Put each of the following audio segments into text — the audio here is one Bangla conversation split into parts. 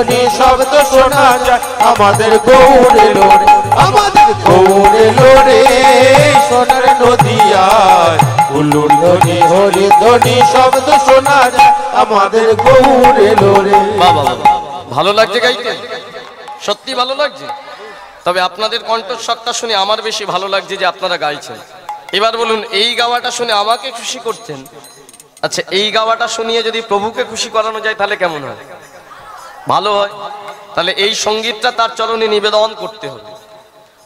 ধ্বনি শব্দ শোনা যায় আমাদের গৌর এলো রে আমাদের গৌর এলো রে সোনার নদিয়ায় উলুর ধ্বনি হরি ধ্বনি শব্দ শোনা যায় আমাদের গৌর এলো রে বাবা ভালো লাগছে গাইতে সত্যি ভালো লাগছে তবে আপনাদের কণ্ঠস্বরটা শুনে আমার বেশি ভালো লাগছে যে আপনারা গাইছেন এবার বলুন এই গাওয়াটা শুনে আমাকে খুশি করছেন আচ্ছা এই গাওয়াটা শুনিয়ে যদি প্রভুকে খুশি করানো যায় তাহলে কেমন হয় ভালো হয় তাহলে এই সঙ্গীতটা তার চরণে নিবেদন করতে হবে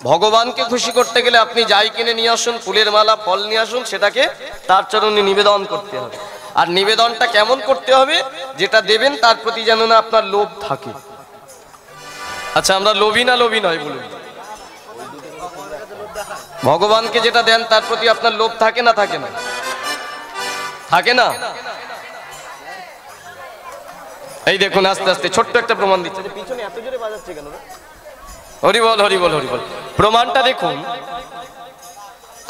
ভগবানকে খুশি করতে গেলে আপনি যাই কিনে নিয়ে আসুন ফুলের মালা ফল নিয়ে আসুন সেটাকে তার চরণে নিবেদন করতে হবে আর নিবেদনটা কেমন করতে হবে যেটা দেবেন তার প্রতি যেন না আপনার লোভ থাকে আচ্ছা আমরা লোভী না লোভী নয় বলুন ভগবানকে যেটা দেন তার প্রতি আপনার লোভ থাকে না থাকে না থাকে না এই দেখুন আস্তে আস্তে ছোট্ট একটা প্রমাণ দিচ্ছে পিছনে এত জোরে বাজাচ্ছে কেন হরি বল হরি বল হরি বল প্রমাণটা দেখুন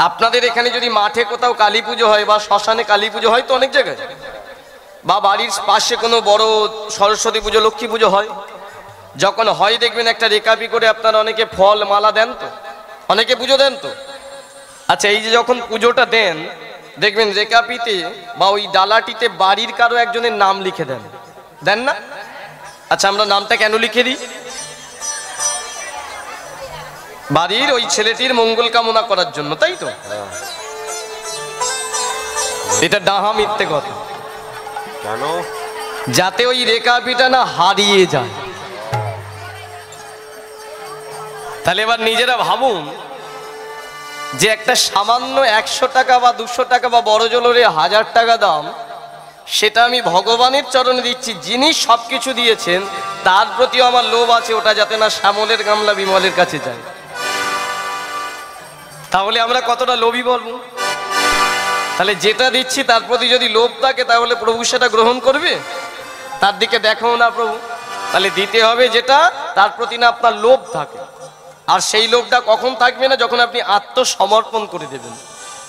আপনাদের এখানে যদি মাঠে কোথাও কালী পুজো হয় বা শ্মশানে কালী পুজো হয় তো অনেক জায়গায় বা বাড়ির পাশে কোনো বড় সরস্বতী পুজো লক্ষ্মী পুজো হয় যখন হয় দেখবেন একটা রেকাপি করে আপনারা অনেকে ফল মালা দেন তো অনেকে পুজো দেন তো আচ্ছা এই যে যখন পুজোটা দেন দেখবেন রেকাপিতে বা ওই ডালাটিতে বাড়ির কারো একজনের নাম লিখে দেন দেন না আচ্ছা আমরা নামটা কেন লিখে দিই বাড়ির ওই ছেলেটির মঙ্গল কামনা করার জন্য তাই তো এটা ডাহা মিথ্যে কথা কেন যাতে ওই রেকাপিটা না হারিয়ে যায় তাহলে এবার নিজেরা ভাবুন যে একটা সামান্য 100 টাকা বা 200 টাকা বা বড় জোরে 1000 টাকা দাম সেটা আমি ভগবানের চরণে দিচ্ছি যিনি সবকিছু দিয়েছেন তার প্রতিও আমার লোভ আছে ওটা যাতে না শ্যামলের গামলা বিমলের কাছে যায় তাহলে আমরা কতটা লোভী বলবো তাহলে যেটা দিচ্ছি তার প্রতি যদি লোভ থাকে তাহলে প্রভু সেটা গ্রহণ করবে তার দিকে দেখো না প্রভু তাহলে দিতে হবে যেটা তার প্রতি না আপনার লোভ থাকে আর সেই লোভটা কখন থাকবে না যখন আপনি আত্মসমর্পণ করে দেবেন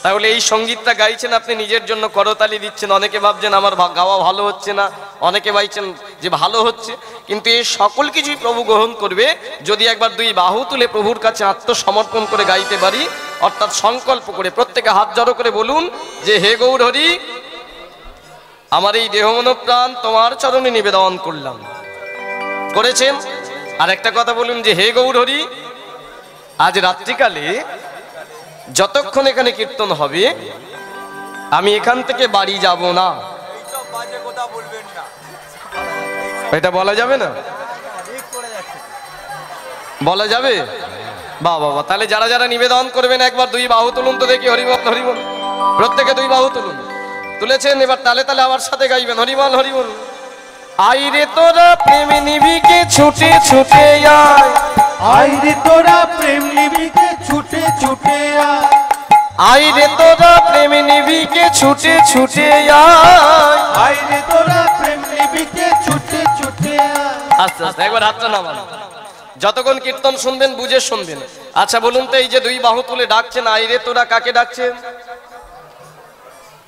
তাহলে এই সঙ্গীতটা গাইছেন আপনি নিজের জন্য করতালি দিচ্ছেন অনেকে ভাবছেন আমার গাওয়া ভালো হচ্ছে না অনেকে ভাবছেন যে ভালো হচ্ছে কিন্তু এই সকল কিছুই প্রভু গ্রহণ করবে যদি একবার দুই বাহু তুলে প্রভুর কাছে আত্মসমর্পণ করে গাইতে পারি অর্থাৎ সংকল্প করে প্রত্যেকে হাত জড়ো করে বলুন যে হে গৌর হরি আমার এই দেহ মন প্রাণ তোমার চরণে নিবেদন করলাম করেছেন আর একটা কথা বলুন যে হে গৌর হরি আজ রাত্রিকালে যতক্ষণ এখানে কীর্তন হবে আমি এখান থেকে বাড়ি যাব না এটা বলা যাবে না বলা যাবে বাবা তাহলে যারা যারা নিবেদন করবেন একবার দুই বাহু তুলুন তো দেখি হরিবল হরিবল প্রত্যেকে দুই বাহু তুলুন তুলেছেন এবার তালে তালে আমার সাথে গাইবেন হরিবল হরিবল আইরে তোরা প্রেম নিবিকে ছুটে ছুটে আয় আইরে তোরা প্রেম নিবিকে ছুটে ছুটে আয় আইরে তোরা প্রেম নিবিকে ছুটে ছুটে আয় আইরে তোরা প্রেম নিবিকে ছুটে ছুটে আয় আস্তে আস্তে একবার হাতটা নামান যতক্ষণ কীর্তন শুনবেন বুঝে শুনবেন আচ্ছা বলুন তো এই যে দুই বাহু তুলে ডাকছেন আইরে তোরা কাকে ডাকছেন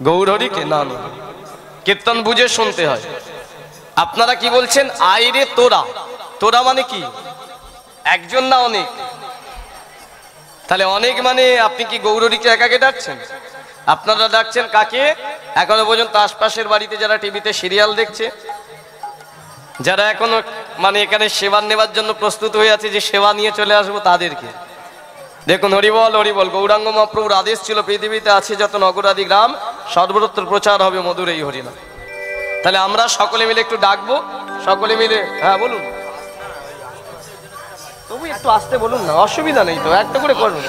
গৌর হরিকে না না কীর্তন বুঝে শুনতে হয় আপনারা কি বলছেন আইরে তোরা তোরা মানে কি একজন না অনেক তাহলে অনেক মানে আপনি কি গৌরহরিকে একাকে ডাকছেন আপনারা ডাকছেন কাকে এখনো পর্যন্ত আশপাশের বাড়িতে যারা টিভিতে সিরিয়াল দেখছে যারা এখনো মানে এখানে সেবা নেবার জন্য প্রস্তুত হয়ে আছে যে সেবা নিয়ে চলে আসবো তাদেরকে দেখুন হরিবল হরিবল গৌরাঙ্গ মহাপ্রভুর আদেশ ছিল পৃথিবীতে আছে যত নগরাদি গ্রাম সর্বত্র প্রচার হবে মধুর এই হরিনাম তাহলে আমরা সকলে মিলে একটু ডাকবো সকলে মিলে হ্যাঁ বলুন তবু একটু আসতে বলুন না অসুবিধা নেই তো একটা করে করুন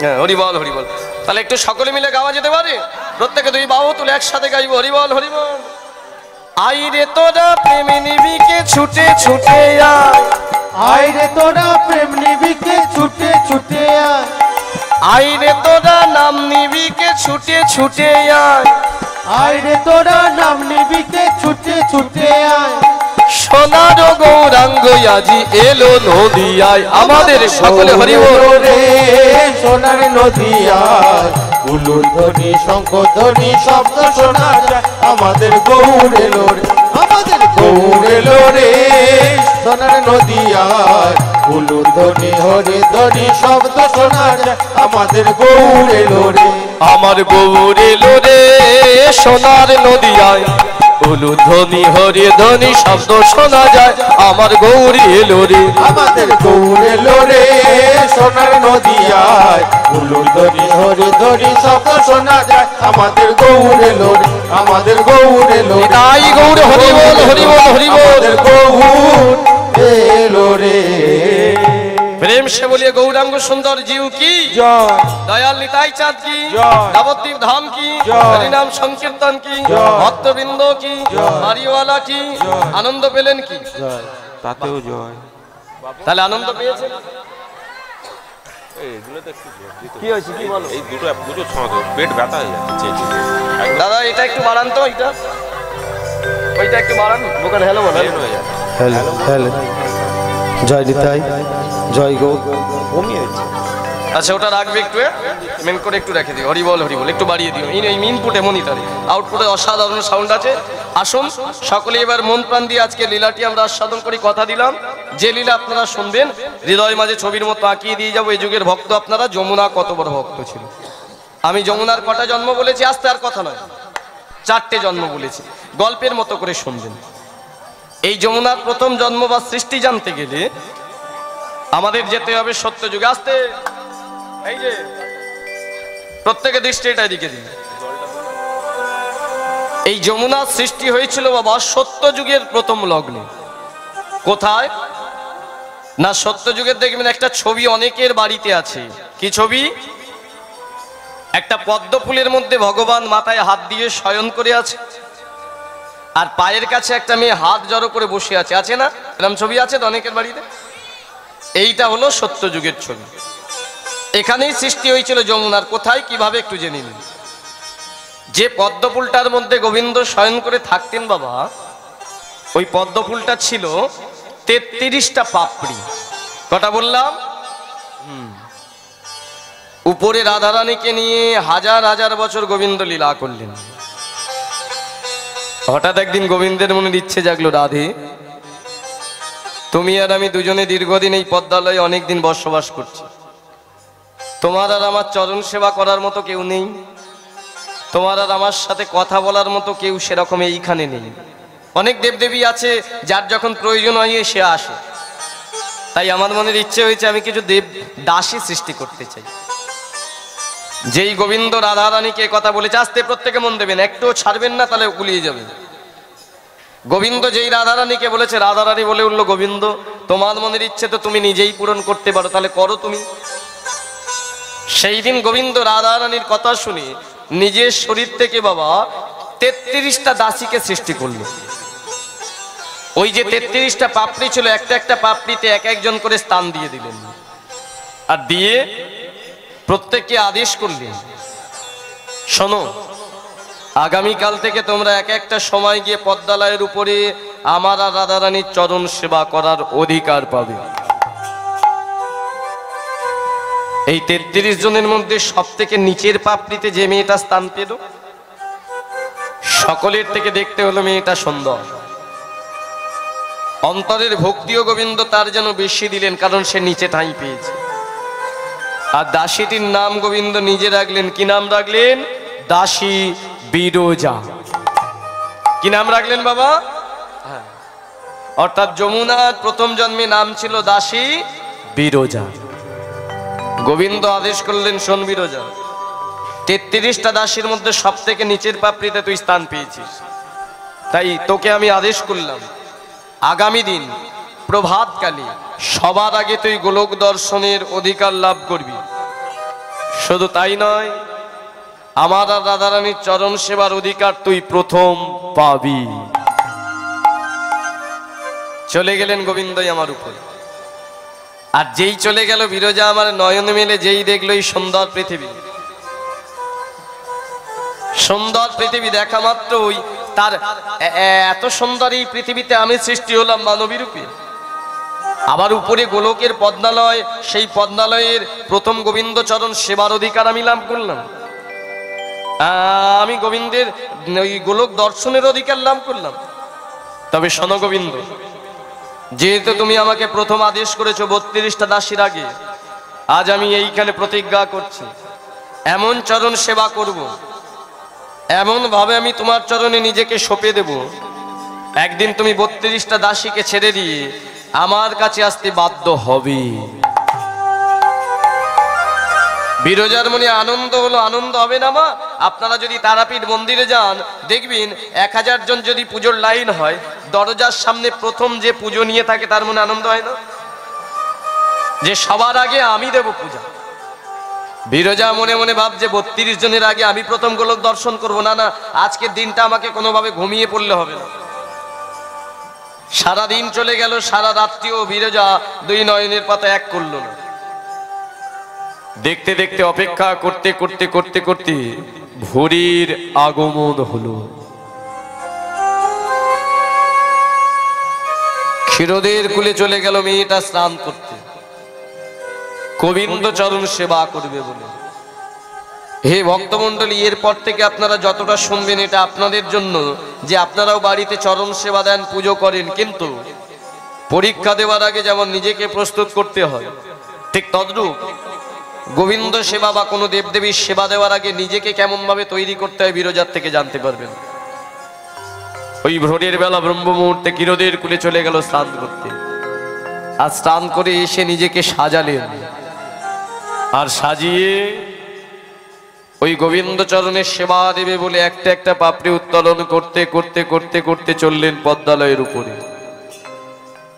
হ্যাঁ হরিবল হরিবল তাহলে একটু সকলে মিলে গাওয়া যেতে পারে প্রত্যেকে দুই বাহু তুলে একসাথে গাইবো হরিবল হরিবল আইরে তোরা প্রেম নিবিকে ছুটে ছুটে আয় আইরে তোরা প্রেম নিবিকে ছুটে ছুটে আয় আইরে তোরা নাম নিবিকে ছুটে ছুটে আয় আইরে তোরা নাম নিবিকে ছুটে ছুটে আয় সোনার গৌরাঙ্গ আজি এলো নদিয়ায় আমাদের সকলে হরিবল রে সোনার নদিয়ায় উলুর ধ্বনি শঙ্খ ধ্বনি শব্দ শোনা যায় আমাদের গৌর এলো রে আমাদের গৌর এলো রে নদিয়ায় উলুর ধ্বনি হরি ধ্বনি শব্দ শোনা যায় আমাদের গৌর এলো রে আমার গৌর এলো রে সোনার নদিয়ায় উলুধ্বনি হরি ধ্বনি শব্দ শোনা যায় আমার গৌর এলো রে আমাদের গৌর এলো রে সোনার নদিয়ায় উলুর ধ্বনি হরি ধ্বনি শব্দ শোনা যায় আমাদের গৌর এলো রে আমাদের গৌর এলো রে তাই গৌর হরি বল হরি বল হরি বল আমাদের গৌর এলো রে প্রেম সে বলিয়ে গৌরাঙ্গ সুন্দর জিউ কি জয় দয়াল নিতাই চাঁদ কি জয়। নবদ্বীপ ধাম কি জয়। হরিনাম সংকীর্তন কি জয়। ভক্তবৃন্দ কি বাড়িওয়ালা কি জয়। আনন্দ পেলেন কি জয় তাতেও জয় তাহলে আনন্দ পেয়েছেন কি হয়েছে কি বলো এই দুটো পুজো ছমাতো পেট ব্যথা হয়ে যাচ্ছে দাদা এটা একটু বাড়ান তো এটা ওইটা একটু বাড়ান দোকান হ্যালো বলেন হয়ে যাচ্ছে হ্যালো হ্যালো জয় নিতাই জয় গৌ কমিয়ে দিচ্ছে আচ্ছা ওটা রাখবে একটু মেন করে একটু রেখে দিও হরিবল হরিবল একটু বাড়িয়ে দিও এই ইনপুটে মনিটরে আউটপুটে অসাধারণ সাউন্ড আছে আসুন সকলে এবার মন প্রাণ দিয়ে আজকে লীলাটি আমরা আস্বাদন করি কথা দিলাম যে লীলা আপনারা শুনবেন হৃদয় মাঝে ছবির মতো আঁকিয়ে দিয়ে যাবো এই যুগের ভক্ত আপনারা যমুনা কত বড় ভক্ত ছিল আমি যমুনার কটা জন্ম বলেছি আস্তে আর কথা নয় 4টে জন্ম বলেছি গল্পের মতো করে শুনবেন এই যমুনার প্রথম জন্ম বা সৃষ্টি জানতে গেলে আমাদের যেতে হবে সত্য যুগে আসতে এই যে প্রত্যেকে দৃষ্টি এটা দিকে দিন এই যমুনার সৃষ্টি হয়েছিল বাবা সত্য যুগের প্রথম লগ্নে কোথায় না সত্য যুগের দেখবেন একটা ছবি অনেকের বাড়িতে আছে কি ছবি একটা পদ্ম ফুলের মধ্যে ভগবান মাথায় হাত দিয়ে শয়ন করে আছে আর পায়ের কাছে একটা মেয়ে হাত জড়ো করে বসে আছে আছে না এরকম ছবি আছে তো অনেকের বাড়িতে এইটা হলো সত্য যুগের ছবি এখানেই সৃষ্টি হয়েছিল যমুনার কোথায় কিভাবে একটু জেনে নিন যে পদ্ম ফুলটার মধ্যে গোবিন্দ শয়ন করে থাকতেন বাবা ওই পদ্ম ফুলটা ছিল 33টা পাপড়ি কটা বললাম উপরে রাধারানীকে নিয়ে হাজার হাজার বছর গোবিন্দ লীলা করলেন হঠাৎ একদিন গোবিন্দের মনের ইচ্ছে জাগলো রাধে তুমি আর আমি দুজনে দীর্ঘদিন এই পদ্মালয়ে অনেকদিন বসবাস করছি তোমার আর আমার চরণ সেবা করার মতো কেউ নেই তোমার আর আমার সাথে কথা বলার মতো কেউ সেরকম এইখানে নেই অনেক দেবদেবী আছে যার যখন প্রয়োজন হয় সে আসে তাই আমার মনের ইচ্ছে হয়েছে আমি কিছু দেব দাসী সৃষ্টি করতে চাই যেই গোবিন্দ রাধারানীকে কথা বলেছে আস্তে প্রত্যেকে মন দেবেন একটুও ছাড়বেন না তাহলে গুলিয়ে যাবে গোবিন্দ যেই রাধারানীকে বলেছে রাধারানী বলে উঠল গোবিন্দ তোমার মনের ইচ্ছে তো তুমি নিজেই পূরণ করতে পারো তাহলে করো তুমি সেই দিন গোবিন্দ রাধারানীর কথা শুনে নিজের শরীর থেকে বাবা 33টা দাসীকে সৃষ্টি করলো ওই যে 33টা পাপড়ি ছিল একটা একটা পাপড়িতে এক একজন করে স্থান দিয়ে দিলেন আর দিয়ে প্রত্যেককে আদেশ করলেন শোনো আগামীকাল থেকে তোমরা এক একটা সময় গিয়ে পদ্মালয়ের উপরে আমার আর রাধারানীর চরণ সেবা করার অধিকার পাবে এই 33 জনের মধ্যে সব থেকে নিচের পাপড়িতে যে মেয়েটা স্থান পেল সকলের থেকে দেখতে হলো মেয়েটা সুন্দর অন্তরের ভক্তিও গোবিন্দ তার যেন বেশি দিলেন কারণ সে নিচে ঠাঁই পেয়েছে আর দাসীটির নাম গোবিন্দ নিজে রাখলেন কি নাম রাখলেন দাসী বিরজা কি নাম রাখলেন বাবা অর্থাৎ যমুনার প্রথম জন্মে নাম ছিল দাসী বিরজা গোবিন্দ আদেশ করলেন শোন বিরজা 33টা দাসীর মধ্যে সব থেকে নিচের পাপড়িতে তুই স্থান পেয়েছিস তাই তোকে আমি আদেশ করলাম আগামী দিন প্রভাতকালে সবার আগে তুই গোলক দর্শনের অধিকার লাভ করবি শুধু তাই নয় আমার আর রাধারানীর চরণ সেবার অধিকার তুই প্রথম পাবি চলে গেলেন গোবিন্দই আমার উপরে আর যেই চলে গেল বিরজা আমার নয়ন মেলে যেই দেখলো এই সুন্দর পৃথিবী দেখা মাত্রই তার এত সুন্দর এই পৃথিবীতে আমি সৃষ্টি হলাম মানবী রূপে আবার উপরে গোলকের পদ্মালয় সেই পদ্মালয়ের প্রথম গোবিন্দ চরণ সেবার অধিকার আমি লাভ করলাম আমি গোবিন্দের ওই গোলক দর্শনের অধিকার লাভ করলাম তবে শোনো গোবিন্দ যেহেতু তুমি আমাকে প্রথম আদেশ করেছো 32টা দাসীর আগে, আজ আমি এইখানে প্রতিজ্ঞা করছি এমন চরণ সেবা করব, এমন ভাবে আমি তোমার চরণে নিজেকে সঁপে দেব, একদিন তুমি 32টা দাসীকে ছেড়ে দিয়ে আমার কাছে আসতে বাধ্য হবে। বিরজার মনে আনন্দ হলো। আনন্দ হবে না মা? আপনারা যদি তারাপীঠ মন্দিরে যান দেখবেন 1000 জন যদি পুজোর লাইন হয়, দরজার সামনে প্রথম যে পুজো নিয়ে থাকে তার মনে আনন্দ হয় না? যে সবার আগে আমি দেব পূজা। বিরজা মনে মনে ভাবছে 32 জনের আগে আমি প্রথম গোলক দর্শন করব। না না, আজকের দিনটা আমাকে কোনোভাবে ঘুমিয়ে পড়লে হবে না। সারা দিন চলে গেল, সারা রাত্রিও বিরজা দুই নয়নের পাতা এক করলো না। দেখতে দেখতে অপেক্ষা করতে করতে করতে করতে ভোরের আগমন হলো। ক্ষীরোদের কুলে চলে গেল মেয়েটা স্নান করতে, গোবিন্দ চরণ সেবা করবে বলে। হে ভক্তমণ্ডলী, এরপর থেকে আপনারা যতটা শুনবেন এটা আপনাদের জন্য, যে আপনারাও বাড়িতে চরণ সেবা দেন, পুজো করেন, কিন্তু পরীক্ষা দেওয়ার আগে যেমন নিজেকে প্রস্তুত করতে হয়, ঠিক তদ্রূপ গোবিন্দ সেবা বা কোনো দেবদেবীর সেবা দেওয়ার আগে নিজেকে কেমন ভাবে তৈরি করতে হয় বিরজার থেকে জানতে পারবেন। ওই ভোরের বেলা ব্রহ্ম মুহূর্তে ক্ষীরোদের কুলে চলে গেল স্নান করতে। আর স্নান করে এসে নিজেকে সাজালেন, আর সাজিয়ে ওই গোবিন্দ চরণের সেবা দেবে বলে একটা একটা পাপড়ি উত্তোলন করতে করতে করতে করতে চললেন পদ্মালয়ের উপরে।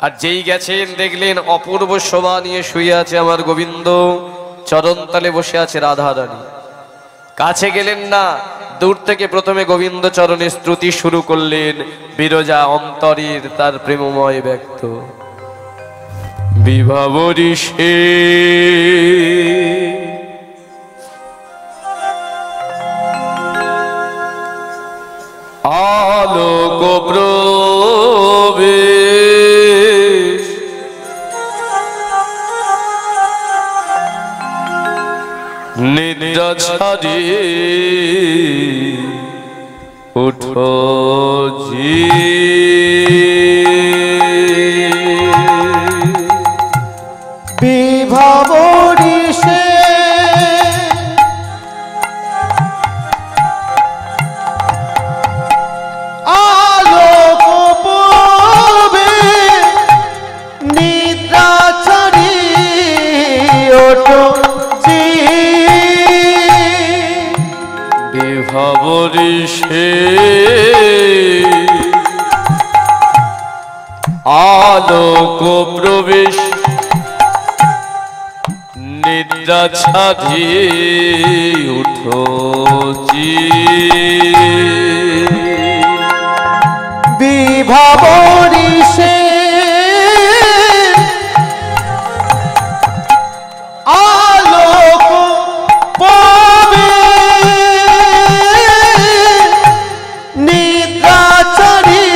আর যেই গেছেন দেখলেন অপূর্ব শোভা নিয়ে শুয়ে আছে আমার গোবিন্দ, চরণতলে বসে আছে রাধা রানী। কাছে গেলেন না, দূর থেকে প্রথমে গোবিন্দ চরণের স্তুতি শুরু করলেন। বিরজা অন্তরের তার প্রেমময় ব্যক্ত বিভাবরী সে আলোক প্রবেশ নিদ্রা ছাড়িয়ে উঠো জি বিভাবরী সে আলোক পবে নিদ্রা ছাড়ি ওঠো জি বিভাবরী সে আলোক প্রবেশ নিদ্রা ছাড়িয়ে উঠো জি বিভাবরী সে আলোক পবে নিদ্রা ছাড়ি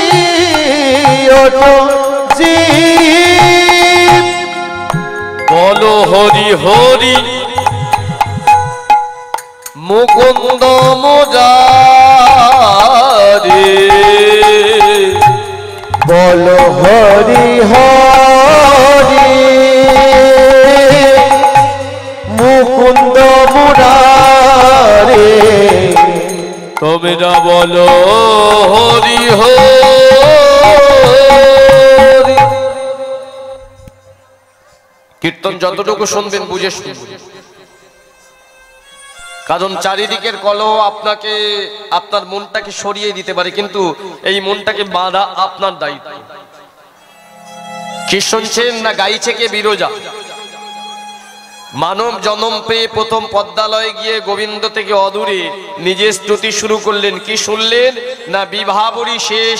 ওঠো জি বলো হরি হরি মুকুন্দ মুরারি বলো হরি হরি মুকুন্দ মুরারি তোমরা বলো হরি হরি। কীর্তন যতটুকু শুনবেন বুঝে শুনবেন, কারণ চারিদিকের কলহ আপনাকে আপনার মনটাকে সরিয়ে দিতে পারে, কিন্তু এই মনটাকে বাঁধা আপনার দায়িত্ব। কি শুনছেন না? গাইছে কে? বিরজা। মানব জন্ম পেয়ে প্রথম পদ্মালয়ে গিয়ে গোবিন্দ থেকে অদূরে নিজের স্তুতি শুরু করলেন। কি শুনলেন না? বিভাবরী শেষ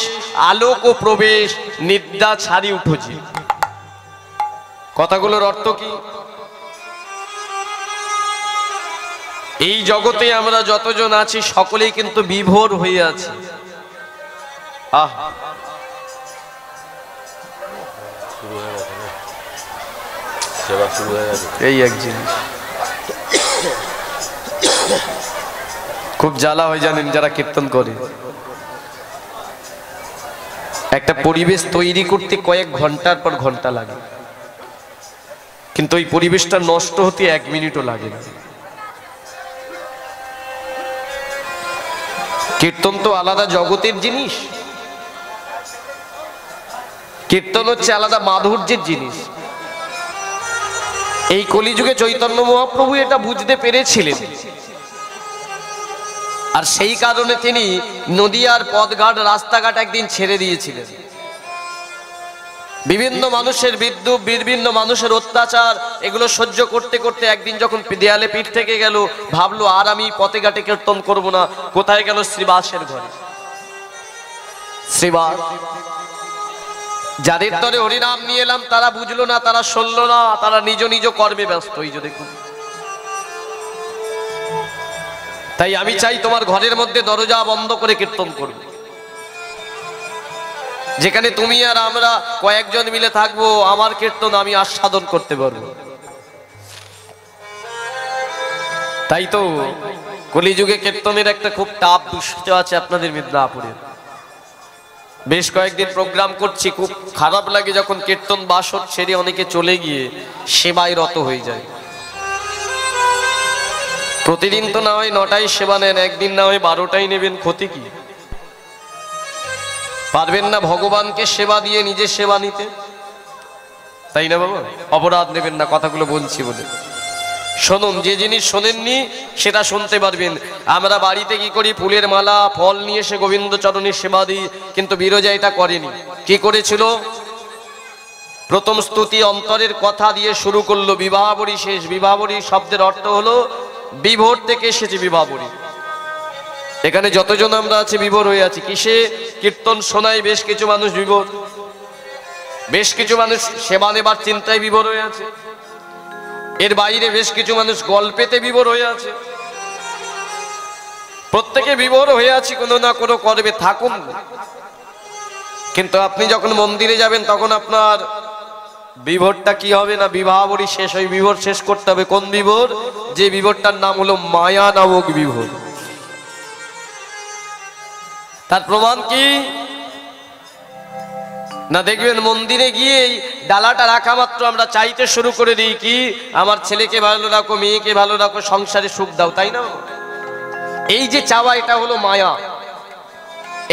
আলোক ও প্রবেশ নিদ্রা ছাড়ি উঠোছি। কথাগুলোর অর্থ কি? এই জগতে আমরা যতজন আছি সকলেই কিন্তু বিভোর হয়ে আছি। এই এক জিনিস খুব জ্বালা হয়ে জানেন যারা কীর্তন করে। একটা পরিবেশ তৈরি করতে কয়েক ঘন্টার পর ঘন্টা লাগে, কিন্তু ওই পরিবেশটা নষ্ট হতে 1 মিনিটও লাগে না। কীর্তন তো আলাদা জগতের জিনিস, কীর্তন হচ্ছে আলাদা মাধুর্যের জিনিস। এই কলিযুগে চৈতন্য মহাপ্রভু এটা বুঝতে পেরেছিলেন, আর সেই কারণে তিনি নদিয়ার পথঘাট রাস্তাঘাট একদিন ছেড়ে দিয়েছিলেন। বিভিন্ন মানুষের বিদ্রুপ, বিভিন্ন মানুষের অত্যাচার, এগুলো সহ্য করতে করতে একদিন যখন দেয়ালে পিঠ থেকে গেল, ভাবলো আর আমি পথে ঘাটে কীর্তন করব না। কোথায় গেল? শ্রীবাসের ঘরে। শ্রীবাস, যাদের তরে হরিনাম নিয়ে এলাম তারা বুঝলো না, তারা শুনলো না, তারা নিজ নিজ কর্মে ব্যস্ত। এই যে দেখুন, তাই আমি চাই তোমার ঘরের মধ্যে দরজা বন্ধ করে কীর্তন করবে, যেখানে তুমি আর আমরা কয়েকজন মিলে থাকবো, আমার কীর্তন আমি আস্বাদন করতে পারবো। তাই তো কলিযুগে কীর্তনের একটা খুব টাপ বিষয় আছে আপনাদের মিদনাপুরে। বেশ কয়েকদিন প্রোগ্রাম করছি, খুব খারাপ লাগে যখন কীর্তন বাসর ছেড়ে অনেকে চলে গিয়ে সেবায় রত হয়ে যায়। প্রতিদিন তো না হয় 9টায় সেবা নেন, একদিন না হয় 12টায় নেবেন, ক্ষতি কি? পারবেন না ভগবানকে সেবা দিয়ে নিজের সেবা নিতে? তাই না বাবা? অপরাধ নেবেন না কথাগুলো বলছি বলে। শুনুন, যে জিনিস শোনেননি সেটা শুনতে পারবেন। আমরা বাড়িতে কি করি? ফুলের মালা ফল নিয়ে এসে গোবিন্দ চরণের সেবা দিই, কিন্তু বিরজা এটা করেনি। কি করেছিল? প্রথম স্তুতি অন্তরের কথা দিয়ে শুরু করলো, বিবাহবরী শেষ। বিবাহবরী শব্দের অর্থ হলো বিভোর থেকে এসেছে বিবাহবরী। এখানে যতজন আমরা আছি বিভোর হয়ে আছি কিসে? কীর্তন শোনায় বেশ কিছু মানুষ বিভোর, বেশ কিছু মানুষ সেবা নেবার চিন্তায় বিভোর হয়ে আছে, এর বাইরে বেশ কিছু মানুষ গল্পেতে বিভোর হয়ে আছে। প্রত্যেকে বিভোর হয়ে আছি কোনো না কোনো কর্মে, থাকুন। কিন্তু আপনি যখন মন্দিরে যাবেন তখন আপনার বিভোরটা কি হবে না? বিবাহবরী শেষ, ওই বিভোর শেষ করতে হবে। কোন বিভোর? যে বিভোরটার নাম হলো মায়া নামক বিভোর। তার প্রমাণ কি না? দেখবেন মন্দিরে গিয়ে ডালাটা রাখা মাত্র আমরা চাইতে শুরু করে দিই কি? আমার ছেলেকে ভালো রাখো, মেয়েকে ভালো রাখো, সংসারে সুখ দাও, তাই না? এই যে চাওয়া, এটা হলো মায়া।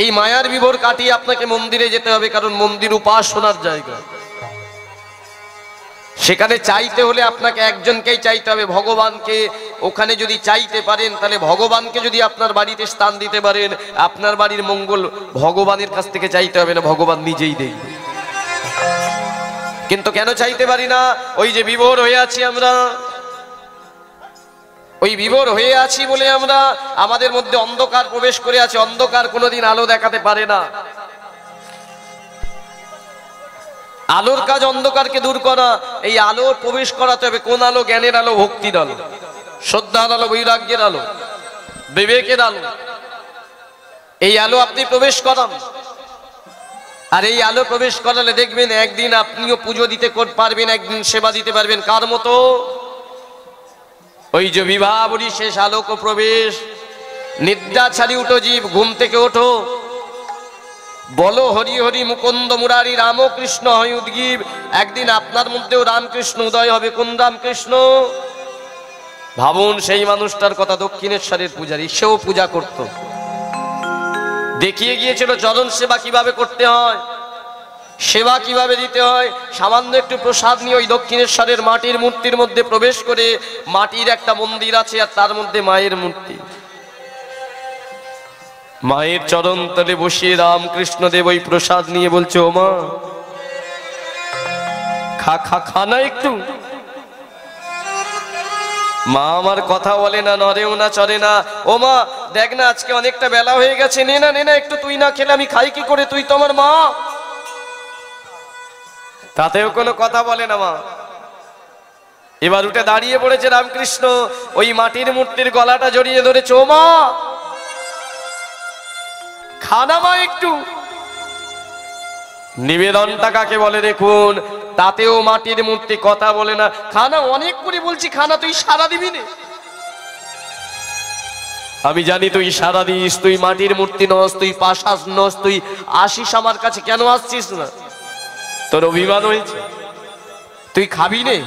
এই মায়ার বিভোর কাটিয়ে আপনাকে মন্দিরে যেতে হবে, কারণ মন্দির উপাসনার জায়গা। সেখানে চাইতে হলে আপনাকে একজনকেই চাইতে হবে, ভগবানকে। ওখানে যদি চাইতে পারেন তাহলে ভগবানকে যদি আপনার বাড়িতে স্থান দিতে পারেন, আপনার বাড়ির মঙ্গল ভগবানের কাছ থেকে চাইতে হবে না, ভগবান নিজেই দেখবে। কিন্তু কেন চাইতে পারি না? ওই যে বিভোর হয়ে আছি আমরা, ওই বিভোর হয়ে আছি বলে আমরা আমাদের মধ্যে অন্ধকার প্রবেশ করে আছে। অন্ধকার কোনোদিন আলো দেখাতে পারে না। আলোর কাজ অন্ধকারকে দূর করা। এই আলোর প্রবেশ করাতে হবে। কোন আলো? জ্ঞানের আলো, ভক্তির আলো, শ্রদ্ধার আলো, বৈরাগ্যের আলো, বিবেকের আলো। এই আলো আপনি প্রবেশ করান, আর এই আলো প্রবেশ করালে দেখবেন একদিন আপনিও পুজো দিতে পারবেন, একদিন সেবা দিতে পারবেন। কার মতো? ওই যে বিবাহবরী শেষ, আলোক প্রবেশ। নিদ্রা ছাড়ি উঠো জীব, ঘুম থেকে ওঠো, বলো হরি হরি মুকুন্দ মুরারি রামকৃষ্ণ হয় উদ্গীব। একদিন আপনার মধ্যেও রামকৃষ্ণ উদয় হবে। কোন রামকৃষ্ণ? ভাবুন সেই মানুষটার কথা, দক্ষিণেশ্বরের পূজারী, সেও পূজা করত, দেখিয়ে গিয়েছিল চরণ সেবা কিভাবে করতে হয়, সেবা কিভাবে দিতে হয়। সামান্য একটু প্রসাদ নিয়ে ওই দক্ষিণেশ্বরের মাটির মূর্তির মধ্যে প্রবেশ করে, মাটির একটা মন্দির আছে আর তার মধ্যে মায়ের মূর্তি, মায়ের চরণ তলে বসিয়ে রামকৃষ্ণ দেব ওই প্রসাদ নিয়ে বলছে, ও মা খা না একটু। মা আমার কথা বলে না, নড়েও না, চড়ে না। ও মা দেখ না আজকে অনেকটা বেলা হয়ে গেছে, নে না একটু, তুই না খেলে আমি খাই কি করে? তুই তো আমার মা। তাতেও কোনো কথা বলে না মা। এবার উঠে দাঁড়িয়ে পড়েছে রামকৃষ্ণ, ওই মাটির মূর্তির গলাটা জড়িয়ে ধরেছে, ও মা খানা মা একটু। নিবেদনটা কাকে বলে দেখুন, তাতেও মাটির মূর্তি কথা বলে না। খানা অনেক করে বলছি, খানা তুই সারা দিবি না। আমি জানি তুই সারা দিস, তুই মাটির মূর্তি নস, তুই পাশাস নস, তুই আসিস আমার কাছে কেন আসছিস না? তোর অভিমান হয়েছে, তুই খাবি নে।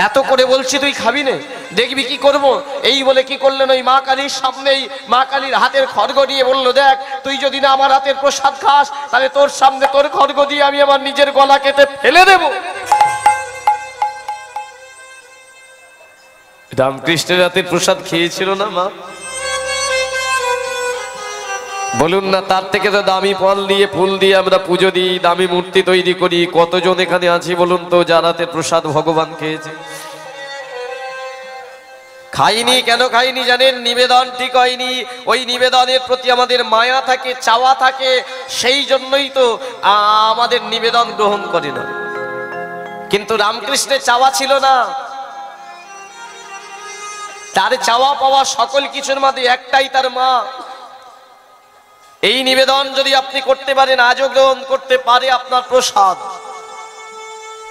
এত করে বলছি তুই খাবি নে, দেখবি কি করব। এই বলে কি করলেন, ওই মা কালীর সামনেই মা কালীর হাতের খড়গ নিয়ে বললো, দেখ তুই যদি না আমার হাতের প্রসাদ খাস তাহলে তোর সামনে তোর খড়গ দিয়ে আমি আমার নিজের গলা কেটে ফেলে দেব। রামকৃষ্ণের হাতের প্রসাদ খেয়েছিল না মা? বলুন না, তার থেকে তো দামি ফল দিয়ে ফুল দিয়ে আমরা পুজো দিই, দামি মূর্তি তৈরি করি। কতজন এখানে আছি বলুন তো যার হাতের প্রসাদ ভগবান খেয়েছে? খাইনি। কেন খাইনি জানেন? নিবেদন ঠিক হয়নি। ওই নিবেদনের প্রতি আমাদের মায়া থাকে, চাওয়া থাকে, সেই জন্যই তো আমাদের নিবেদন গ্রহণ করে না। কিন্তু রামকৃষ্ণের চাওয়া ছিল না। তার চাওয়া পাওয়া সকল কিছুর মধ্যে একটাই, তার মা। এই নিবেদন যদি আপনি করতে পারেন, আজও গ্রহণ করতে পারে আপনার প্রসাদ।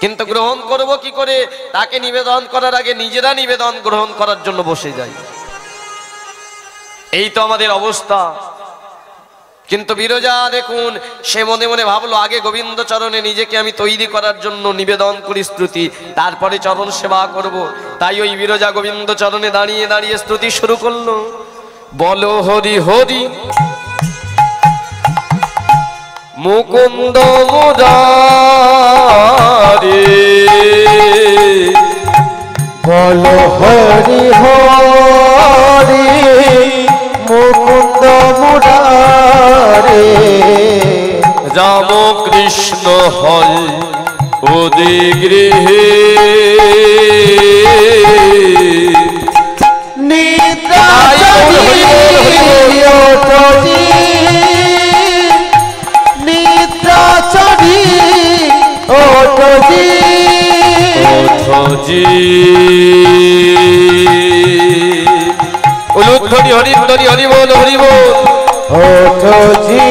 কিন্তু গ্রহণ করব কি করে? তাকে নিবেদন করার আগে নিজেরা নিবেদন গ্রহণ করার জন্য বসে যাই। এই তো আমাদের অবস্থা। কিন্তু বিরজা দেখুন, সে মনে মনে ভাবলো আগে গোবিন্দ চরণে নিজেকে আমি তৈরি করার জন্য নিবেদন করি স্তুতি, তারপরে চরণ সেবা করব। তাই ওই বিরজা গোবিন্দ চরণে দাঁড়িয়ে দাঁড়িয়ে স্তুতি শুরু করলো। বলো হরি হরি মুকুন্দ মুরারি, বলো হরি হরি মুকুন্দ মুরারি, রাম কৃষ্ণ হয় ওদি গৃহে, নিদ্রা চড়ি ওঠজি, উলুধ্বনি হরিধ্বনি হরি বল হরি বল ওঠজি।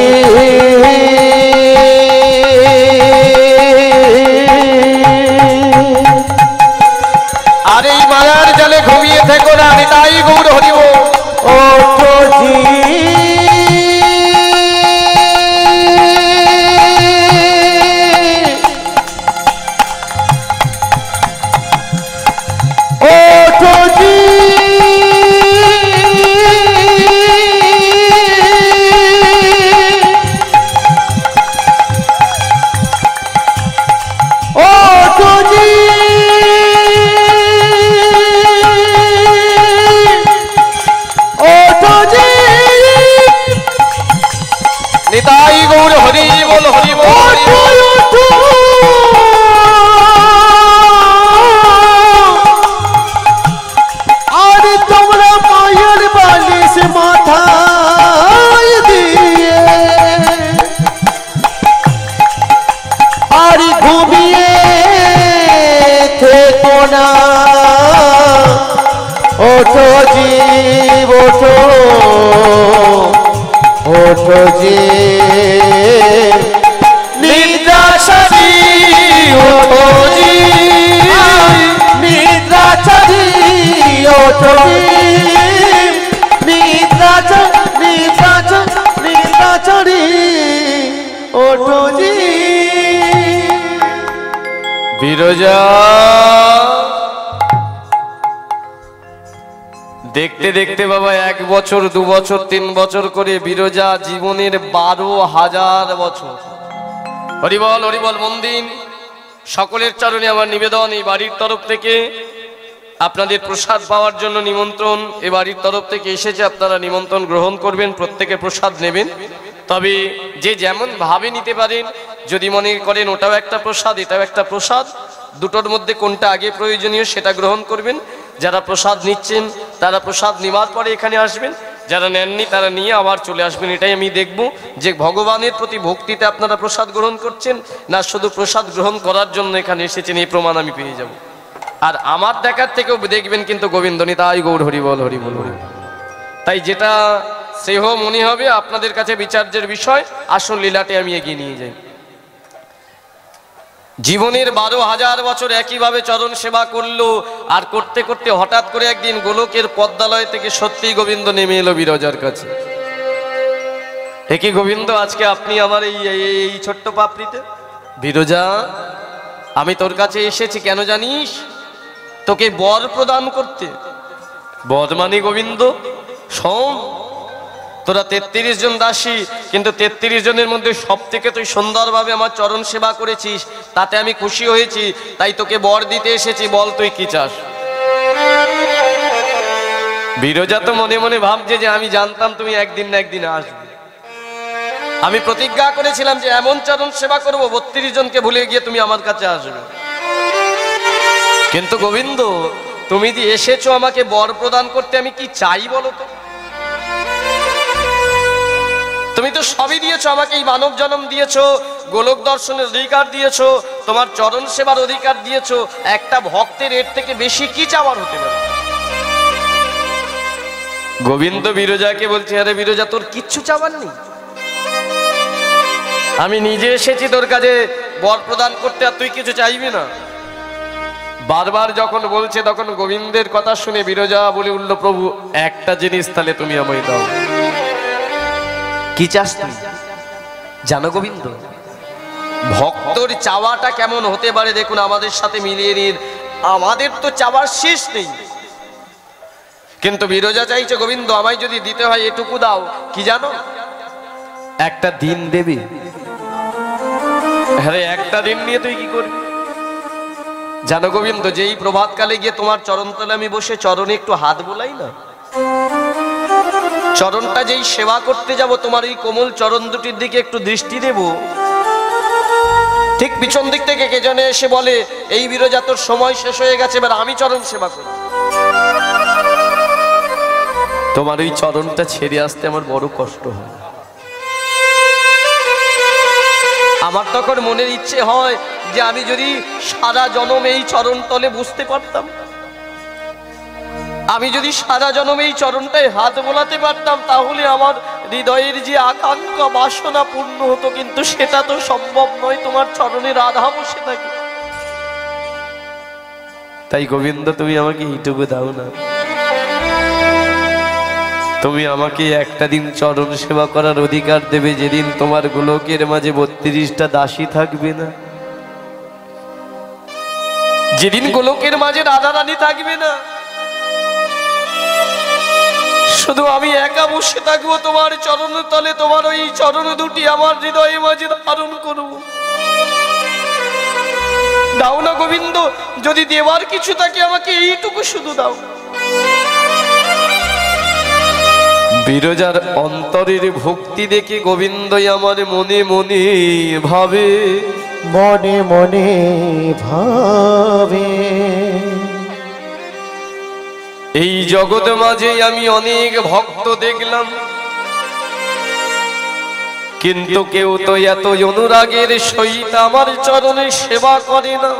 আর এই মায়ার জালে ঘুমিয়ে থেকো না, তাই গৌর হরি বল ওঠজি। নিতাই গৌর হরি বল হরি বল। আর তোমরা মায়ের বালিশ মাথায় দিয়ে আর ঘুমিয়ে থেকো না, ওঠো জীব ওঠো, ওঠো জীব নিদ্রা ছাড়ি, ওঠো জীব নিদ্রা ছাড়ি, ওঠো জীব নিদ্রা ছাড়ি, ওঠো জীব। বিরজা দেখতে দেখতে বাবা 1 বছর 2 বছর 3 বছর করে বিরজা জীবনের 12,000 বছর। হরিবল হরিবল। মন দিন, সকলের চরণে আমার নিবেদন, এই বাড়ির তরফ থেকে আপনাদের প্রসাদ পাওয়ার জন্য নিমন্ত্রণ। এ বাড়ির তরফ থেকে এসেছে, আপনারা নিমন্ত্রণ গ্রহণ করবেন, প্রত্যেকে প্রসাদ নেবেন। তবে যে যেমন ভাবে নিতে পারেন, যদি মনে করেন ওটাও একটা প্রসাদ এটাও একটা প্রসাদ, দুটোর মধ্যে কোনটা আগে প্রয়োজনীয় সেটা গ্রহণ করবেন। যারা প্রসাদ নিচ্ছেন তারা প্রসাদ নেওয়ার পরে এখানে আসবেন, যারা নেননি তারা নিয়ে আবার চলে আসবেন। এটাই আমি দেখব যে ভগবানের প্রতি ভক্তিতে আপনারা প্রসাদ গ্রহণ করছেন না শুধু প্রসাদ গ্রহণ করার জন্য এখানে এসেছেন, এই প্রমাণ আমি পেয়ে যাব। আর আমার দেখার থেকেও দেখবেন কিন্তু গোবিন্দ নিতাই গৌর হরি বল হরি বল হরি। তাই যেটা শ্রেহ মনে হবে আপনাদের কাছে বিচার্যের বিষয়, আসল লীলাটি আমি এগিয়ে নিয়ে যাই। জীবনের 12,000 বছর একইভাবে চরণ সেবা করলো, আর করতে করতে হঠাৎ করে একদিন গোলকের পদ্মালয় থেকে সত্যি গোবিন্দ নেমে এলো বিরজার কাছে। একই গোবিন্দ, আজকে আপনি আমার এই ছোট্ট পাপড়িতে? বিরজা, আমি তোর কাছে এসেছি কেন জানিস? তোকে বর প্রদান করতে। বর মানে গোবিন্দ শোন, তোরা 33 জন দাসী, কিন্তু 33 জনের মধ্যে সব থেকে তুই সুন্দরভাবে আমার চরণ সেবা করেছিস, তাতে আমি খুশি হয়েছি, তাই তোকে বর দিতে এসেছি। বল তুই কি চাস? বিরজা তো মনে মনে ভাবছে যে আমি জানতাম তুমি একদিন না একদিন আসবে। আমি প্রতিজ্ঞা করেছিলাম যে এমন চরণ সেবা করব 32 জনকে ভুলে গিয়ে তুমি আমার কাছে আসবে। কিন্তু গোবিন্দ, তুমি যে এসেছো আমাকে বর প্রদান করতে, আমি কি চাই বলো তো? তুমি তো সবই দিয়েছো আমাকে, এই মানব জন্ম দিয়েছো, গোলক দর্শনের অধিকার দিয়েছো, তোমার চরণ সেবার অধিকার দিয়েছো। একটা ভক্তের এর থেকে বেশি কি চাওয়ার হতে পারে? গোবিন্দ বিরজাকে বলছে, আরে বিরজা, তোর কিচ্ছু চাওয়ার নেই? আমি নিজে এসেছি তোর কাছে বর প্রদান করতে, আর তুই কিছু চাইবি না? বারবার যখন বলছে তখন গোবিন্দের কথা শুনে বিরজা বলে উঠল, প্রভু একটা জিনিস তাহলে তুমি আমায় দাও। কি চাস তুই? জানো গোবিন্দ, ভক্তর চাওয়াটা কেমন হতে পারে দেখুন, আমাদের সাথে মিলিয়ে নিন। আমাদের তো চাওয়ার শেষ নেই, কিন্তু বিরজা চাইছে, গোবিন্দ আমায় যদি দিতে হয় এটুকু দাও। কি জানো? একটা দিন দেবে। আরে একটা দিন নিয়ে তুই কি করবি? জানো গোবিন্দ, যেই প্রভাতকালে গিয়ে তোমার চরণতলে আমি বসে চরণে একটু হাত বোলাই না, চরণটা যেই সেবা করতে যাব, তোমার এই কোমল চরণ দুটির দিকে একটু দৃষ্টি দেব, ঠিক পিছন দিক থেকে কে জনে এসে বলে, এই বিরজা তোর সময় শেষ হয়ে গেছে, এবার আমি চরণ সেবা করি। তোমার ওই চরণটা ছেড়ে আসতে আমার বড় কষ্ট হয়। আমার তখন মনের ইচ্ছে হয় যে আমি যদি সারা জনম এই চরণ তলে বসতে পারতাম, আমি যদি সারা জনম এই চরণটায় হাত বোলাতে পারতাম, তাহলে আমার হৃদয়ের যে আকাঙ্ক্ষা বাসনা পূর্ণ হতো, কিন্তু সেটা তো সম্ভব নয়, তোমার চরণে রাধা বসে থাকে। তাই গোবিন্দ, তুমি আমাকে এইটুকু দাও না, তুমি আমাকে একটা দিন চরণ সেবা করার অধিকার দেবে, যেদিন তোমার গোলকের মাঝে 32টা দাসী থাকবে না, যেদিন গোলকের মাঝে রাধা রানী থাকবে না, শুধু আমি একা বসে থাকবো তোমার চরণ তলে, তোমার ওই চরণ দুটি আমার হৃদয়ে মাঝে ধারণ করব। দাও না গোবিন্দ, যদি দেওয়ার কিছু থাকে আমাকে এইটুকু শুধু দাও। বিরজার অন্তরের ভক্তি দেখে গোবিন্দই আমার মনে মনে ভাবে, মনে মনে ভাবে, এই জগৎ মাঝে আমি অনেক ভক্ত দেখলাম, কিন্তু কেউ তো এত অনুরাগের সহিত আমার চরণে সেবা করে না,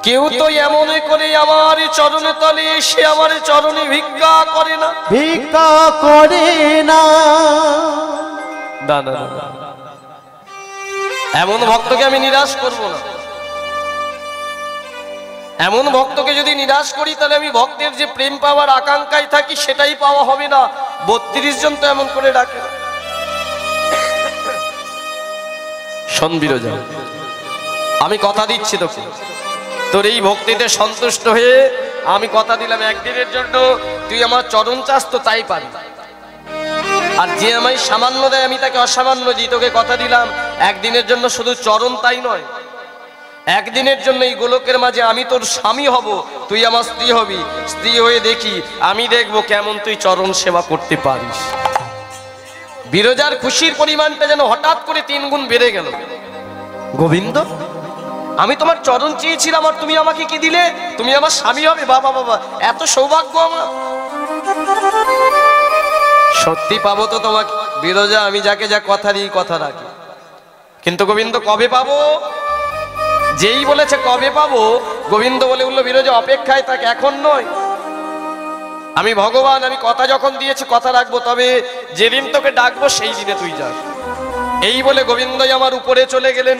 কেউ তো এমন করে আমার চরণে তলে এসে আমার চরণে ভিক্ষা করে না, ভিক্ষা করে না। না, এমন ভক্তকে আমি নিরাশ করব না। এমন ভক্তকে যদি নিরাশ করি, তাহলে আমি ভক্তের যে প্রেম পাওয়ার আকাঙ্ক্ষায় থাকি সেটাই পাওয়া হবে না। 32 জন তো এমন করে ডাকে। শোন বিরজা, আমি কথা দিচ্ছি তোকে, তোর এই ভক্তিতে সন্তুষ্ট হয়ে আমি কথা দিলাম, একদিনের জন্য তুই আমার চরণ চাস তো তাই পারি, আর যে আমায় সামান্য দেয় আমি তাকে অসামান্য দিই। তোকে কথা দিলাম, একদিনের জন্য শুধু চরণ তাই নয়, একদিনের জন্য এই গোলকের মাঝে আমি তোর স্বামী হব, তুই আমার স্ত্রী হবি। স্ত্রী হয়ে দেখি, আমি দেখবো কেমন তুই চরণ সেবা করতে পারিস। বিরজার খুশির পরিমাণটা যেন হঠাৎ করে 3 গুণ বেড়ে গেল। গোবিন্দ, আমি তোমার চরণ চেয়েছিলাম, আর তুমি আমাকে কি দিলে? তুমি আমার স্বামী হবে। বাবা বাবা, এত সৌভাগ্য আমার। সত্যি পাবো তো তোমাকে? বিরজা, আমি যাকে যা কথা দিই কথা রাখি, কিন্তু গোবিন্দ কবে পাবো? যেই বলেছে কবে পাবো, গোবিন্দ বলে উঠল, বিরজা অপেক্ষায় থাক, এখন নয়। আমি ভগবান, আমি কথা যখন দিয়েছি কথা রাখবো, তবে যেদিন তোকে ডাকবো সেই দিনে তুই যাস। এই বলে গোবিন্দই আমার উপরে চলে গেলেন।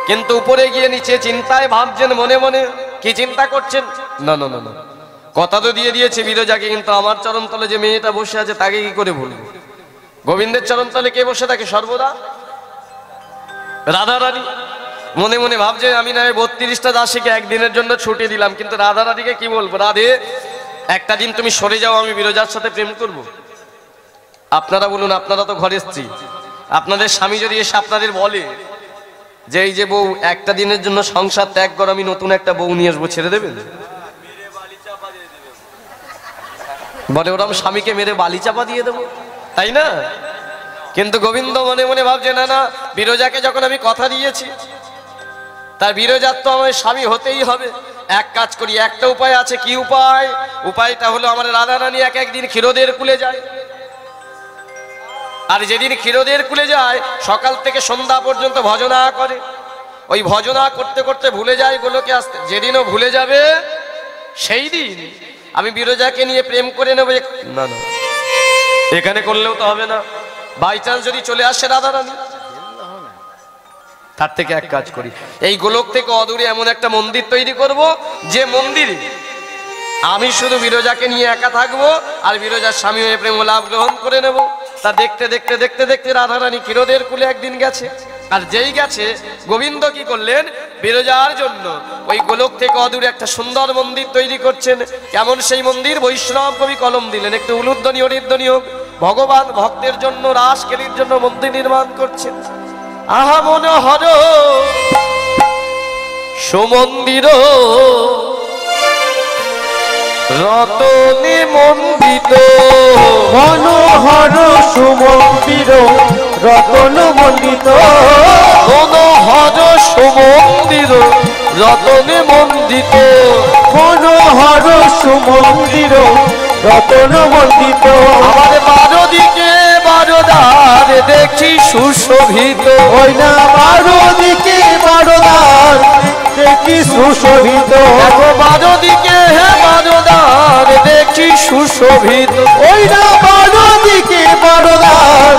কিন্তু উপরে গিয়ে নিচে চিন্তায় ভাবছেন মনে মনে। কি চিন্তা করছেন? না না না না, কথা তো দিয়ে দিয়েছে বিরজাকে, কিন্তু আমার চরণতলে যে মেয়েটা বসে আছে তাকে কি করে বলবো? গোবিন্দের চরণতলে কে বসে থাকে সর্বদা? রাধা রানী। মনে মনে ভাবছে আমি না 32টা দাসীকে একদিনের জন্য ছুটি দিলাম, কিন্তু রাধা রানীকে কি বলবো? রাধে, একটা দিন তুমি সরে যাও, আমি বিরজার সাথে প্রেম করব। আপনারা বলুন, আপনারা তো ঘরের স্ত্রী, আপনাদের স্বামী যদি এসে আপনাদের বলে যে এই যে বউ একটা দিনের জন্য সংসার ত্যাগ করো, আমি নতুন একটা বউ নিয়ে আসবো, ছেড়ে দেবেন? বলে ওরকম স্বামীকে মেরে বালি চাপা দিয়ে দেবো, তাই না? কিন্তু গোবিন্দ মনে মনে ভাবছে না না, বিরজাকে যখন আমি কথা দিয়েছি, তার বিরজার তো আমার স্বামী হতেই হবে। এক কাজ করি, একটা উপায় আছে। কি উপায়? উপায়টা হলো আমার রাধা রানী একদিন ক্ষীরোদের কুলে যায়, আর যেদিন ক্ষীরোদের কুলে যায় সকাল থেকে সন্ধ্যা পর্যন্ত ভজনা করে। ওই ভজনা করতে করতে ভুলে যায় গোলকে আসতে। যেদিনও ভুলে যাবে সেই দিন আমি বিরজাকে নিয়ে প্রেম করে নেব। না না, এখানে করলেও তো হবে না। বাই চান্স যদি চলে আসে রাধা রানী, তার থেকে এক কাজ করি, এই গোলক থেকে অদূরে এমন একটা মন্দির তৈরি করব, যে মন্দিরে আমি শুধু বিরজাকে নিয়ে একা থাকবো, আর বিরজার স্বামী হয়ে প্রেম লাভ গ্রহণ করে নেব। তা দেখতে দেখতে দেখতে দেখতে রাধা রানী ক্ষীরোদের কুলে একদিন গেছে। আর যেই গেছে, গোবিন্দ কি করলেন? বিরজার জন্য ওই গোলক থেকে অদূরে একটা সুন্দর মন্দির তৈরি করছেন। কেমন সেই মন্দির? বৈষ্ণব কবি কলম দিলেন, একটু উলুধ্বনি হরিধ্বনি হোক। ভগবান ভক্তের জন্য, রাসকেলির জন্য মন্দির নির্মাণ করছেন। আহা মনোহর সুমন্দির রতনে মন্ডিত, মনোহর সুমন্দির রতন মন্ডিত, মনোহর সুমন্দির রতনে মন্ডিত, মনোহর সুমন্দির রতন মন্ডিত। আমার 12 দিকে 12 দ্বার দেখি সুশোভিত। ওই না 12 দিকে 12 দ্বার দেখি সুশোভিত। দেখো 12 দিকে 12 দ্বার দেখি সুশোভিত। ওই না 12 দিকে 12 দ্বার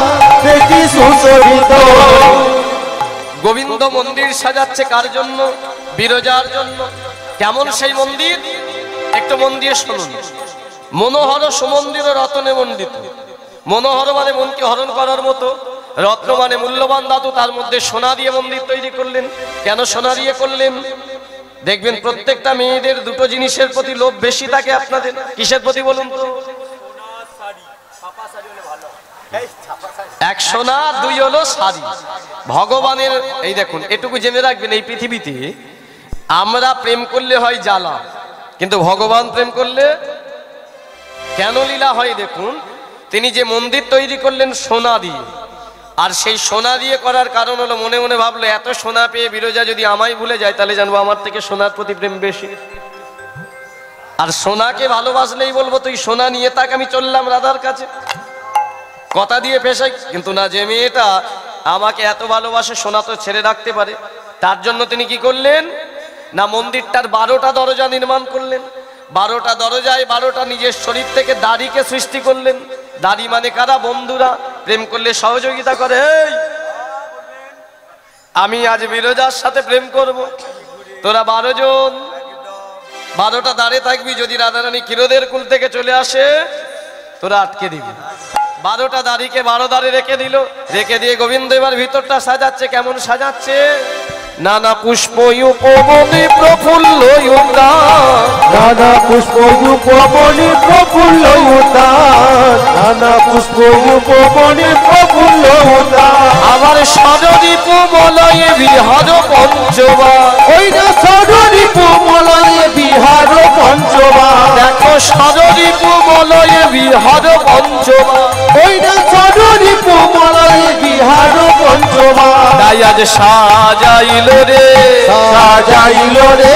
দেখি সুশোভিত। গোবিন্দ মন্দির সাজাচ্ছে কার জন্য? বিরজার জন্য। কেমন সেই মন্দির? একটু মন দিয়ে শুনুন। মনোহর সুমন্দির রতনে মণ্ডিত। মনোহর মানে মনকে হরণ করার মতো, রত্ন মানে মূল্যবান ধাতু, তার মধ্যে সোনা দিয়ে মন্দির তৈরি করলেন। কেন সোনা দিয়ে করলেন? দেখবেন প্রত্যেকটা মেয়েদের দুটো জিনিসের প্রতি লোভ বেশি থাকে। আপনাদের কিসের প্রতি বলুন তো? এক সোনা, দুই হলো শাড়ি। ভগবানের এই দেখুন, এটুকু জেনে রাখবেন, এই পৃথিবীতে আমরা প্রেম করলে হয় জ্বালা, কিন্তু ভগবান প্রেম করলে কেন লীলা হয় দেখুন। তিনি যে মন্দির তৈরি করলেন সোনা দিয়ে, আর সেই সোনা দিয়ে করার কারণ হলো মনে মনে ভাবলো এত সোনা পেয়ে বিরজা যদি আমায় ভুলে যায়, তাহলে জানবো আমার থেকে সোনার প্রতি প্রেম বেশি। আর সোনাকে ভালোবাসলেই বলবো তুই সোনা নিয়ে তাক, আমি চললাম রাধার কাছে, কথা দিয়ে পেশাই। কিন্তু না, যে মেয়েটা আমাকে এত ভালোবাসে, সোনা তো ছেড়ে রাখতে পারে। তার জন্য তিনি কি করলেন না, মন্দিরটার 12টা দরজা নির্মাণ করলেন। 12টা দরজায় 12টা নিজের শরীর থেকে দাড়িকে সৃষ্টি করলেন। দাড়ি মানে কারা? বন্ধুরা। প্রেম করলে সহযোগিতা করে। এই আমি আজ বিরজার সাথে প্রেম করব, তোরা 12 জন 12টা দাঁড়ে থাকবি। যদি রাধারানী ক্ষীরোদের কুল থেকে চলে আসে, তোরা আটকে দিবি। 12টা দাড়িকে 12 দাঁড়ে রেখে দিল। রেখে দিয়ে গোবিন্দ এবার ভিতরটা সাজাচ্ছে। কেমন সাজাচ্ছে? নানা পুষ্প উপবনে প্রফুল্ল উদ্যান, নানা পুষ্প উপবনে প্রফুল্ল উদ্যান, নানা পুষ্প উপবনে প্রফুল্ল উদ্যান। আবার সরদীপ মলয়ে বিহার পঞ্চবার। ওই না সরদীপ মলয়ে বিহার পঞ্চবার। দেখো সরদীপ মলয়ে বিহার পঞ্চবার। ওই না সরদীপ মলয়ে বিহার পঞ্চবার। তাই আজ সাজাইল রে, সাজাইল রে,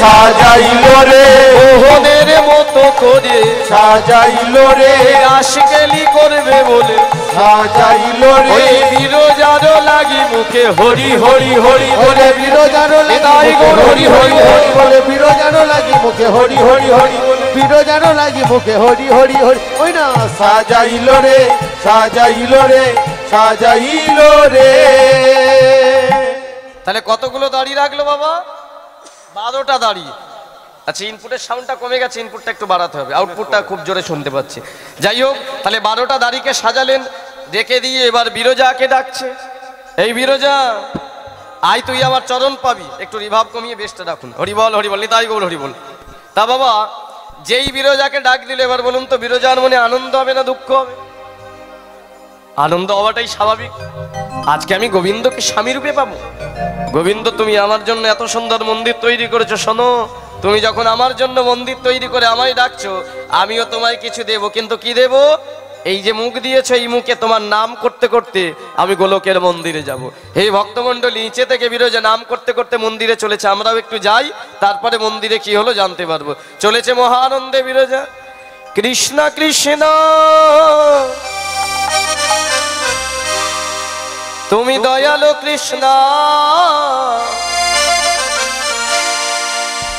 সাজাইল রে, মোহনের মতো করে সাজাইল রে, আশকেলি করবে বলে সাজাইল রে। ওই বিরজার লাগি মুখে হরি হরি হরি বলে বিরজানো লাগি মুখে হরি হরি হরি, বলে বিরজানো লাগি মুখে হরি হরি হরি, বিরজানো লাগি মুখে হরি হরি হরি। ওই না সাজাইল রে, সাজাইল রে, সাজাইল রে। তাহলে কতগুলো দাড়ি রাখলো বাবা? 12টা দাড়ি। আচ্ছা, ইনপুটের সাউন্ডটা কমে গেছে, ইনপুটটা একটু বাড়াতে হবে, আউটপুটটা খুব জোরে শুনতে পাচ্ছি। যাই হোক, তাহলে 12টা দাড়িকে সাজালেন, ডেকে দিয়ে এবার বিরজাকে ডাকছে, এই বিরজা আয়, তুই আমার চরণ পাবি। একটু রিভাব কমিয়ে বেশটা রাখুন। হরিবল হরিবল, নিতাই গৌর হরিবল। তা বাবা, যেই বিরজাকে ডাক দিল, এবার বলুন তো বিরজার মনে আনন্দ হবে না দুঃখ হবে? আনন্দ হওয়াটাই স্বাভাবিক। আজকে আমি গোবিন্দকে স্বামী রূপে পাবো। গোবিন্দ, তুমি আমার জন্য এত সুন্দর মন্দির তৈরি করেছো। শোনো, তুমি যখন আমার জন্য মন্দির তৈরি করে আমায় ডাকছো, আমিও তোমায় কিছু দেব। কিন্তু কি দেব? এই যে মুখ দিয়েছো, এই মুখে তোমার নাম করতে করতে আমি গোলকের মন্দিরে যাব। এই ভক্তমণ্ডলী নিচে থেকে বিরজা নাম করতে করতে মন্দিরে চলেছে। আমরাও একটু যাই, তারপরে মন্দিরে কি হলো জানতে পারবো। চলেছে মহানন্দে বিরজা। কৃষ্ণ কৃষ্ণ তুমি দয়ালু কৃষ্ণ,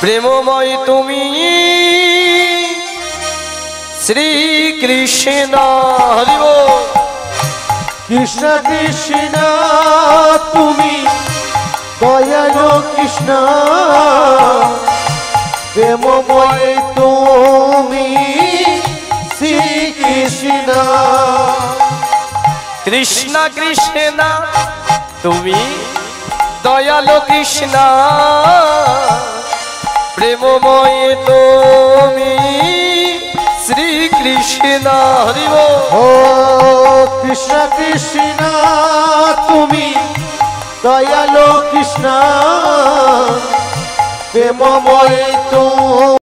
প্রেমময় তুমি শ্রীকৃষ্ণ। হরি বল। কৃষ্ণ কৃষ্ণ তুমি দয়ালু কৃষ্ণ, প্রেমময় তুমি শ্রীকৃষ্ণ। কৃষ্ণ কৃষ্ণ তুমি দয়ালু কৃষ্ণ, প্রেমময় তুমি শ্রীকৃষ্ণ। হরি বল। ও কৃষ্ণ কৃষ্ণ তুমি দয়ালু কৃষ্ণ, প্রেমময় তুমি